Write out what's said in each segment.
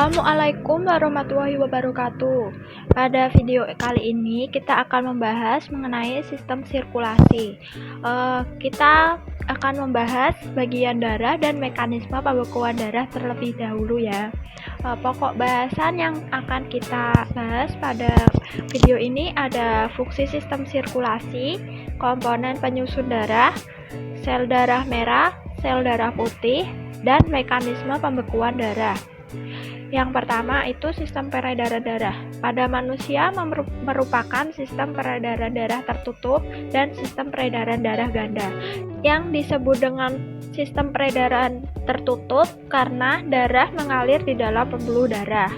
Assalamualaikum warahmatullahi wabarakatuh. Pada video kali ini kita akan membahas mengenai sistem sirkulasi. Kita akan membahas bagian darah dan mekanisme pembekuan darah terlebih dahulu ya. Pokok bahasan yang akan kita bahas pada video ini ada fungsi sistem sirkulasi, komponen penyusun darah, sel darah merah, sel darah putih, dan mekanisme pembekuan darah. Yang pertama itu sistem peredaran darah. Pada manusia merupakan sistem peredaran darah tertutup dan sistem peredaran darah ganda. Yang disebut dengan sistem peredaran tertutup karena darah mengalir di dalam pembuluh darah.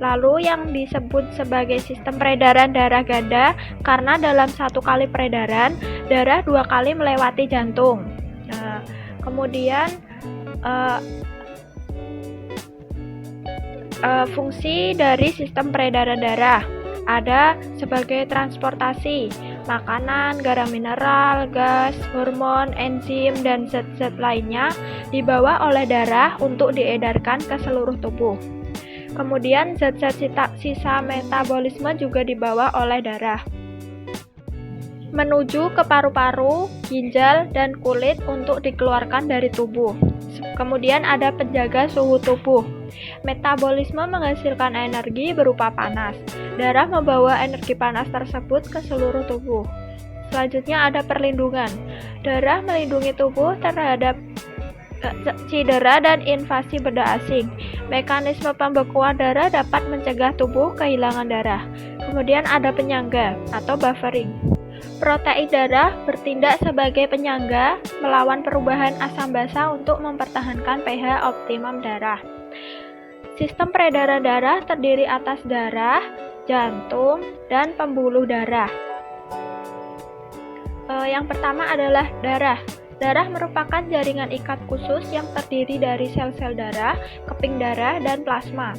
Lalu yang disebut sebagai sistem peredaran darah ganda karena dalam satu kali peredaran, darah dua kali melewati jantung. Kemudian fungsi dari sistem peredaran darah ada sebagai transportasi makanan, garam mineral, gas, hormon, enzim, dan zat-zat lainnya dibawa oleh darah untuk diedarkan ke seluruh tubuh. Kemudian zat-zat sisa metabolisme juga dibawa oleh darah menuju ke paru-paru, ginjal, dan kulit untuk dikeluarkan dari tubuh. Kemudian ada penjaga suhu tubuh. Metabolisme menghasilkan energi berupa panas. Darah membawa energi panas tersebut ke seluruh tubuh. Selanjutnya ada perlindungan. Darah melindungi tubuh terhadap cedera dan invasi benda asing. Mekanisme pembekuan darah dapat mencegah tubuh kehilangan darah. Kemudian ada penyangga atau buffering. Protein darah bertindak sebagai penyangga melawan perubahan asam basa untuk mempertahankan pH optimum darah. Sistem peredaran darah terdiri atas darah, jantung, dan pembuluh darah. Yang pertama adalah darah. Darah merupakan jaringan ikat khusus yang terdiri dari sel-sel darah, keping darah, dan plasma.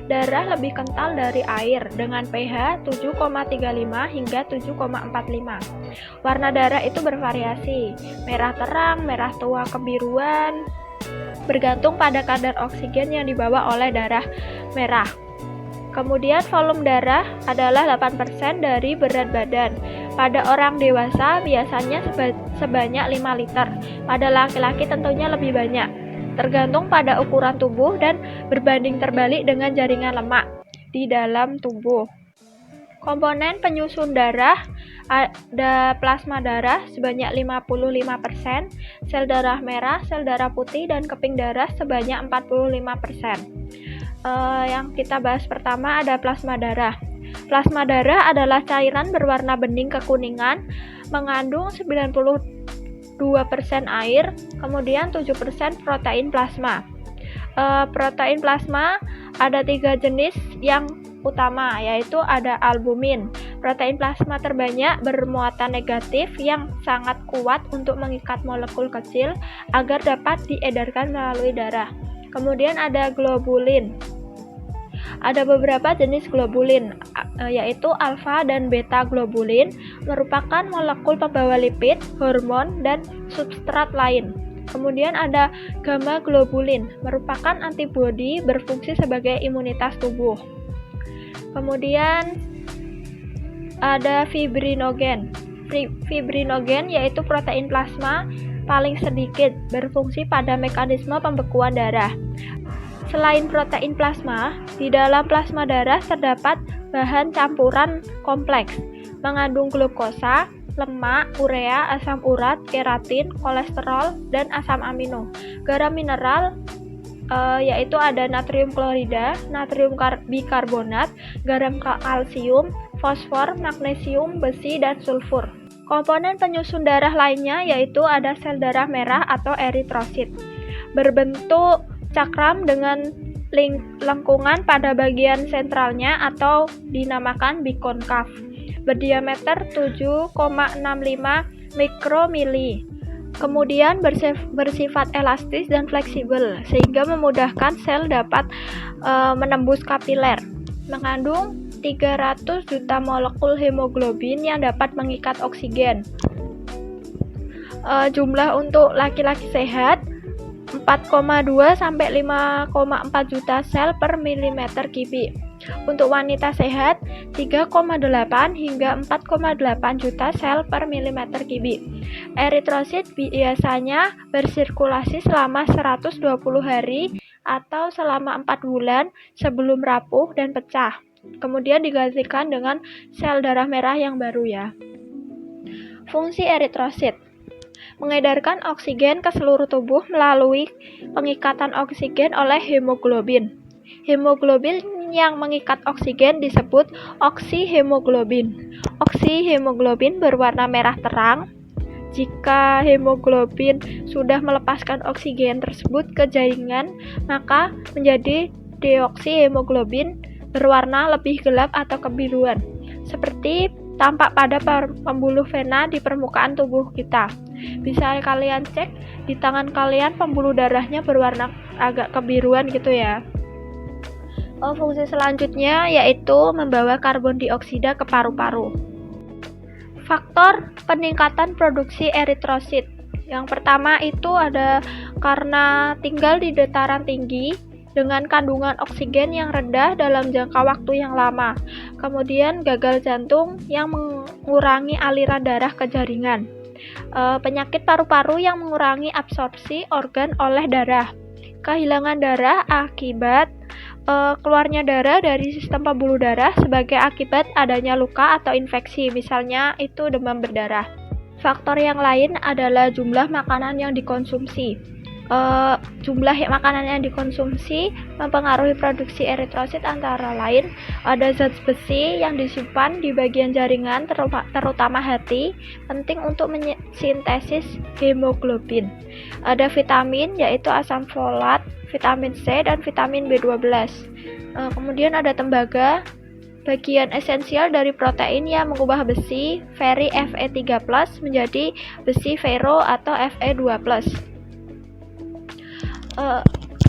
Darah lebih kental dari air dengan pH 7,35 hingga 7,45. Warna darah itu bervariasi, merah terang, merah tua kebiruan, bergantung pada kadar oksigen yang dibawa oleh darah merah. Kemudian volume darah adalah 8% dari berat badan. Pada orang dewasa biasanya sebanyak 5 liter. Pada laki-laki tentunya lebih banyak. Tergantung pada ukuran tubuh dan berbanding terbalik dengan jaringan lemak di dalam tubuh. Komponen penyusun darah ada plasma darah sebanyak 55%, sel darah merah, sel darah putih, dan keping darah sebanyak 45%. Yang kita bahas pertama ada plasma darah. Plasma darah adalah cairan berwarna bening kekuningan, mengandung 92% air, kemudian 7% protein plasma. Protein plasma ada 3 jenis yang utama, yaitu ada albumin. Protein plasma terbanyak bermuatan negatif yang sangat kuat untuk mengikat molekul kecil agar dapat diedarkan melalui darah. Kemudian ada globulin. Ada beberapa jenis globulin, yaitu alfa dan beta globulin, merupakan molekul pembawa lipid, hormon, dan substrat lain. Kemudian ada gamma globulin, merupakan antibodi berfungsi sebagai imunitas tubuh. Kemudian ada fibrinogen. Fibrinogen yaitu protein plasma paling sedikit, berfungsi pada mekanisme pembekuan darah. Selain protein plasma, di dalam plasma darah terdapat bahan campuran kompleks, mengandung glukosa, lemak, urea, asam urat, keratin, kolesterol, dan asam amino. Garam mineral yaitu ada natrium klorida, natrium bikarbonat, garam kalsium, fosfor, magnesium, besi, dan sulfur. Komponen penyusun darah lainnya yaitu ada sel darah merah atau eritrosit, berbentuk cakram dengan lengkungan pada bagian sentralnya atau dinamakan bikonkav, berdiameter 7,65 mikromili. Kemudian bersifat elastis dan fleksibel sehingga memudahkan sel dapat menembus kapiler. Mengandung 300 juta molekul hemoglobin yang dapat mengikat oksigen. Jumlah untuk laki-laki sehat 4,2 sampai 5,4 juta sel per milimeter kubik. Untuk wanita sehat, 3,8 hingga 4,8 juta sel per milimeter kubik. Eritrosit biasanya bersirkulasi selama 120 hari atau selama 4 bulan sebelum rapuh dan pecah. Kemudian digantikan dengan sel darah merah yang baru ya. Fungsi eritrosit: mengedarkan oksigen ke seluruh tubuh melalui pengikatan oksigen oleh hemoglobin. Hemoglobin yang mengikat oksigen disebut oksihemoglobin. Oksihemoglobin berwarna merah terang. Jika hemoglobin sudah melepaskan oksigen tersebut ke jaringan, maka menjadi deoksihemoglobin berwarna lebih gelap atau kebiruan, seperti tampak pada pembuluh vena di permukaan tubuh kita. Bisa kalian cek di tangan kalian, pembuluh darahnya berwarna agak kebiruan gitu ya. Fungsi selanjutnya yaitu membawa karbon dioksida ke paru-paru. Faktor peningkatan produksi eritrosit. Yang pertama itu ada karena tinggal di dataran tinggi dengan kandungan oksigen yang rendah dalam jangka waktu yang lama. Kemudian gagal jantung yang mengurangi aliran darah ke jaringan. Penyakit paru-paru yang mengurangi absorpsi organ oleh darah. Kehilangan darah akibat keluarnya darah dari sistem pembuluh darah sebagai akibat adanya luka atau infeksi, misalnya itu demam berdarah. Faktor yang lain adalah jumlah makanan yang dikonsumsi. Jumlah makanan yang dikonsumsi mempengaruhi produksi eritrosit, antara lain ada zat besi yang disimpan di bagian jaringan terutama hati, penting untuk mensintesis hemoglobin. Ada vitamin yaitu asam folat, vitamin C dan vitamin B12. Kemudian ada tembaga, bagian esensial dari protein yang mengubah besi Fe Fe3+ menjadi besi ferro atau Fe2+.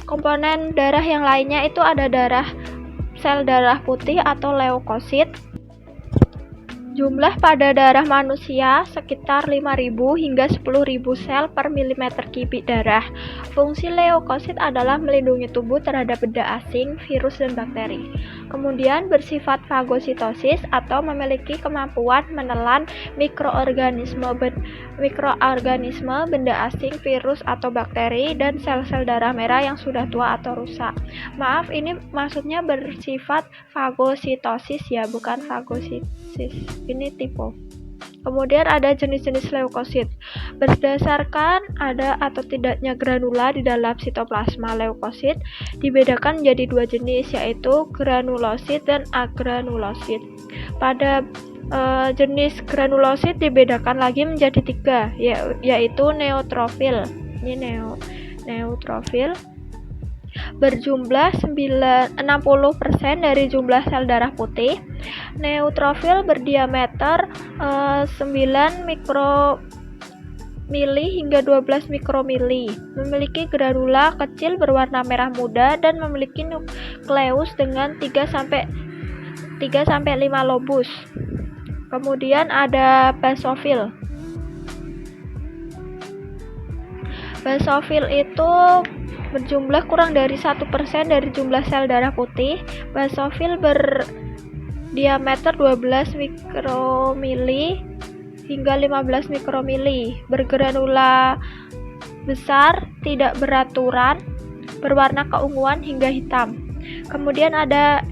Komponen darah yang lainnya itu ada sel darah putih atau leukosit. Jumlah pada darah manusia sekitar 5.000 hingga 10.000 sel per milimeter kubik darah. Fungsi leukosit adalah melindungi tubuh terhadap benda asing, virus, dan bakteri. Kemudian bersifat fagositosis atau memiliki kemampuan menelan mikroorganisme, benda asing, virus, atau bakteri, dan sel-sel darah merah yang sudah tua atau rusak. Maaf, ini maksudnya bersifat fagositosis ya, bukan fagositis. Ini tipe. Kemudian ada jenis-jenis leukosit. Berdasarkan ada atau tidaknya granula di dalam sitoplasma, leukosit dibedakan menjadi dua jenis, yaitu granulosit dan agranulosit. Pada jenis granulosit dibedakan lagi menjadi tiga, yaitu neutrofil. Ini neutrofil berjumlah 60% dari jumlah sel darah putih. Neutrofil berdiameter 9 mikromili hingga 12 mikromili, memiliki granula kecil berwarna merah muda dan memiliki nukleus dengan 3 sampai 5 lobus. Kemudian ada basofil. Basofil itu berjumlah kurang dari 1% dari jumlah sel darah putih. Basofil berdiameter 12 mikromili hingga 15 mikromili, bergranula besar, tidak beraturan, berwarna keunguan hingga hitam. Kemudian ada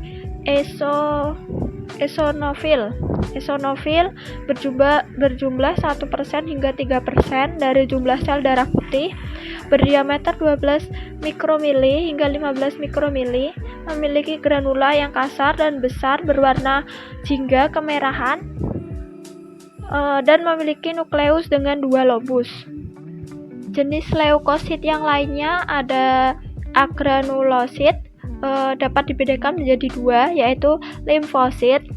eosinofil. Eosinofil berjumlah 1% hingga 3% dari jumlah sel darah putih, berdiameter 12 mikromili hingga 15 mikromili, memiliki granula yang kasar dan besar berwarna jingga kemerahan, dan memiliki nukleus dengan 2 lobus. Jenis leukosit yang lainnya ada agranulosit, dapat dibedakan menjadi dua, yaitu limfosit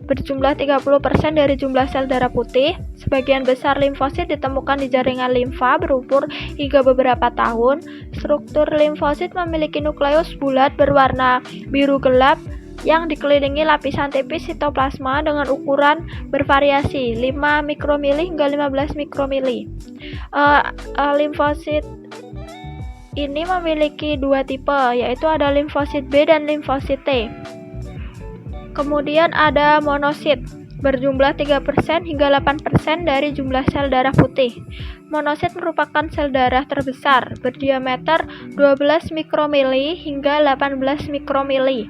berjumlah 30% dari jumlah sel darah putih. Sebagian besar limfosit ditemukan di jaringan limfa berumur hingga beberapa tahun. Struktur limfosit memiliki nukleus bulat berwarna biru gelap yang dikelilingi lapisan tipis sitoplasma dengan ukuran bervariasi 5 mikromili hingga 15 mikromili. Limfosit ini memiliki dua tipe, yaitu ada limfosit B dan limfosit T. Kemudian ada monosit, berjumlah 3% hingga 8% dari jumlah sel darah putih. Monosit merupakan sel darah terbesar, berdiameter 12 mikromili hingga 18 mikromili.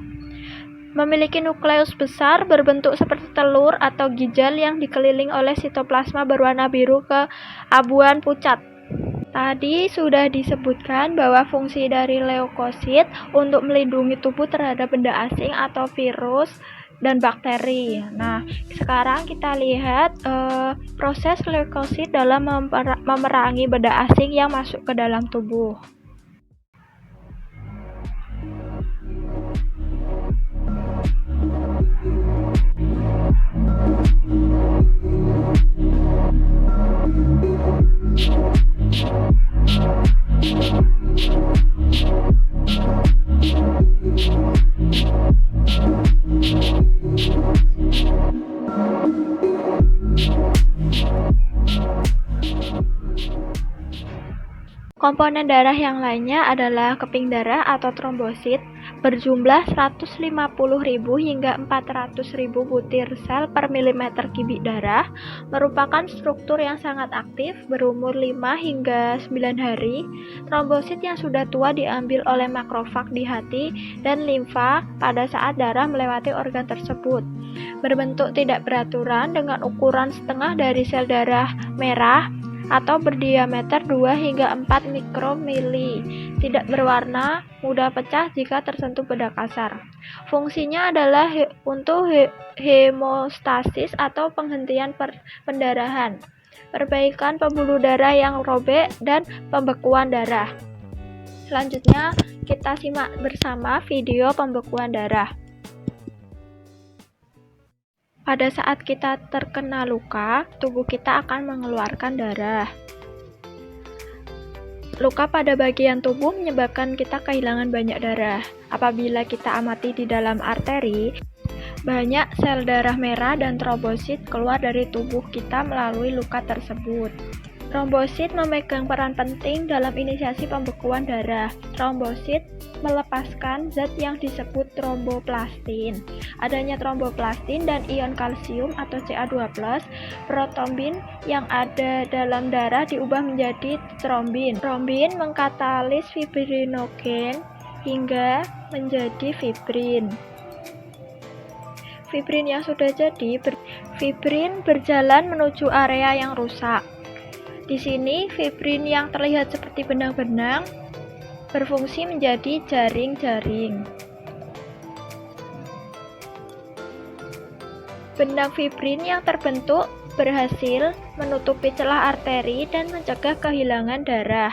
Memiliki nukleus besar berbentuk seperti telur atau ginjal yang dikelilingi oleh sitoplasma berwarna biru keabuan pucat. Tadi sudah disebutkan bahwa fungsi dari leukosit untuk melindungi tubuh terhadap benda asing atau virus dan bakteri. Nah, sekarang kita lihat proses leukosit dalam memerangi benda asing yang masuk ke dalam tubuh. Komponen darah yang lainnya adalah keping darah atau trombosit, berjumlah 150.000 hingga 400.000 butir sel per milimeter kubik darah, merupakan struktur yang sangat aktif, berumur 5 hingga 9 hari. Trombosit yang sudah tua diambil oleh makrofag di hati dan limfa pada saat darah melewati organ tersebut. Berbentuk tidak beraturan dengan ukuran setengah dari sel darah merah atau berdiameter 2 hingga 4 mikromili, tidak berwarna, mudah pecah jika tersentuh benda kasar. Fungsinya adalah untuk hemostasis atau penghentian pendarahan, perbaikan pembuluh darah yang robek, dan pembekuan darah. Selanjutnya, kita simak bersama video pembekuan darah. Pada saat kita terkena luka, tubuh kita akan mengeluarkan darah. Luka pada bagian tubuh menyebabkan kita kehilangan banyak darah. Apabila kita amati di dalam arteri, banyak sel darah merah dan trombosit keluar dari tubuh kita melalui luka tersebut. Trombosit memegang peran penting dalam inisiasi pembekuan darah. Trombosit melepaskan zat yang disebut tromboplastin. Adanya tromboplastin dan ion kalsium atau Ca2+, protrombin yang ada dalam darah diubah menjadi trombin. Trombin mengkatalis fibrinogen hingga menjadi fibrin. Fibrin yang sudah jadi, fibrin berjalan menuju area yang rusak. Di sini, fibrin yang terlihat seperti benang-benang berfungsi menjadi jaring-jaring. Benang fibrin yang terbentuk berhasil menutupi celah arteri dan mencegah kehilangan darah.